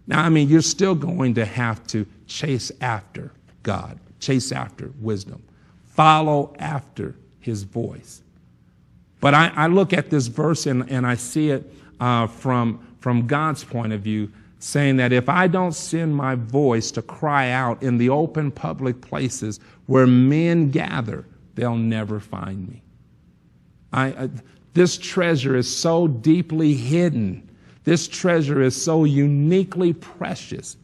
Now, I mean, you're still going to have to chase after God, chase after wisdom, follow after his voice. But I look at this verse and I see it from God's point of view, saying that if I don't send my voice to cry out in the open public places where men gather, they'll never find me. This treasure is so deeply hidden. This treasure is so uniquely precious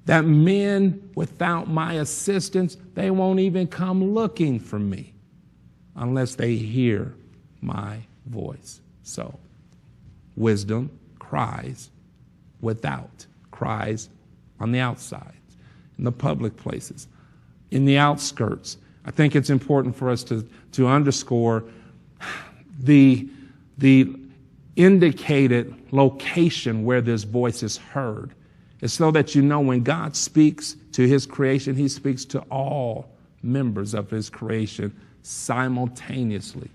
that men, without my assistance, they won't even come looking for me unless they hear my voice. So, wisdom cries without, cries on the outside, in the public places, in the outskirts. I think it's important for us to underscore the indicated location where this voice is heard. It's so that you know when God speaks to his creation, he speaks to all members of his creation simultaneously.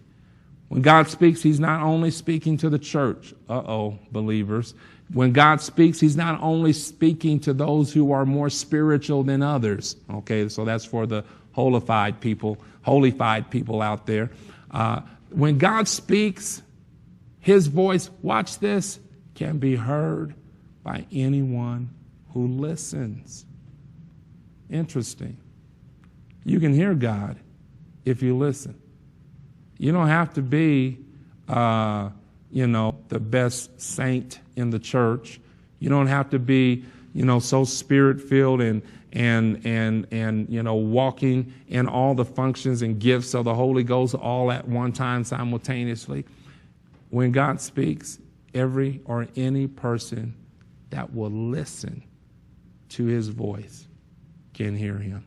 When God speaks, he's not only speaking to the church. Believers. When God speaks, he's not only speaking to those who are more spiritual than others. Okay, so that's for the holified people out there. When God speaks, his voice, watch this, can be heard by anyone who listens. Interesting. You can hear God if you listen. You don't have to be, the best saint in the church. You don't have to be, so spirit-filled and walking in all the functions and gifts of the Holy Ghost all at one time simultaneously. When God speaks, every or any person that will listen to his voice can hear him.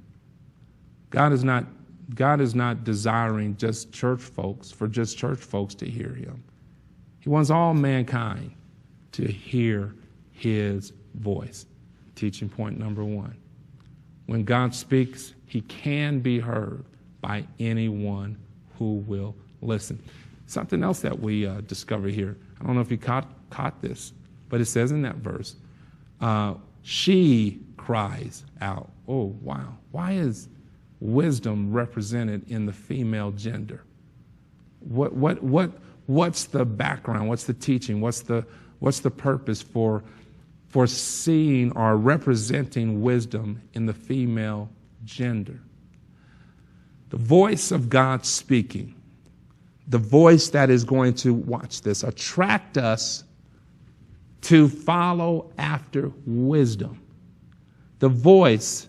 God is not desiring just church folks to hear him. He wants all mankind to hear his voice. Teaching point number 1. When God speaks, he can be heard by anyone who will listen. Something else that we discover here, I don't know if you caught this, but it says in that verse, she cries out. Oh, wow. Why is wisdom represented in the female gender? What's the background? What's the teaching? What's the purpose for seeing or representing wisdom in the female gender? The voice of God speaking, the voice that is going to, watch this, attract us to follow after wisdom. The voice,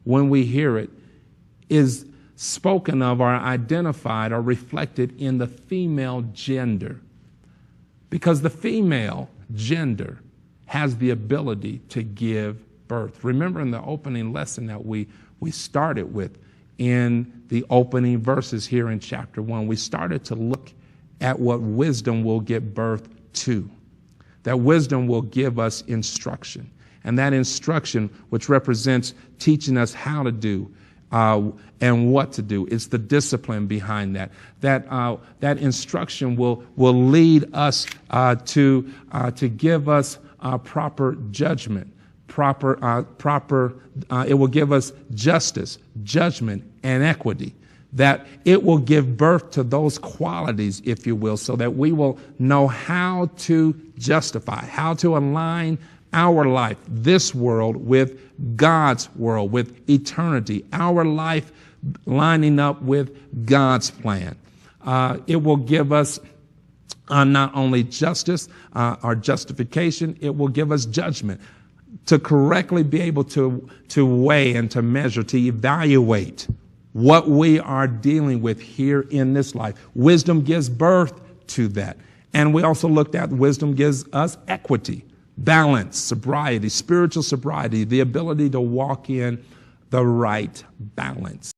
when we hear it, is spoken of or identified or reflected in the female gender. Because the female gender has the ability to give birth. Remember in the opening lesson that we started with in the opening verses here in chapter 1, we started to look at what wisdom will give birth to. That wisdom will give us instruction. And that instruction, which represents teaching us how to do and what to do, it's the discipline behind that. That instruction will lead us to give us proper judgment, it will give us justice, judgment, and equity. That it will give birth to those qualities, if you will, so that we will know how to justify, how to align our life, this world, with God's world, with eternity, our life lining up with God's plan. It will give us not only justice or justification, it will give us judgment to correctly be able to weigh and to measure, to evaluate what we are dealing with here in this life. Wisdom gives birth to that. And we also looked at wisdom gives us equity, balance, sobriety, spiritual sobriety, the ability to walk in the right balance.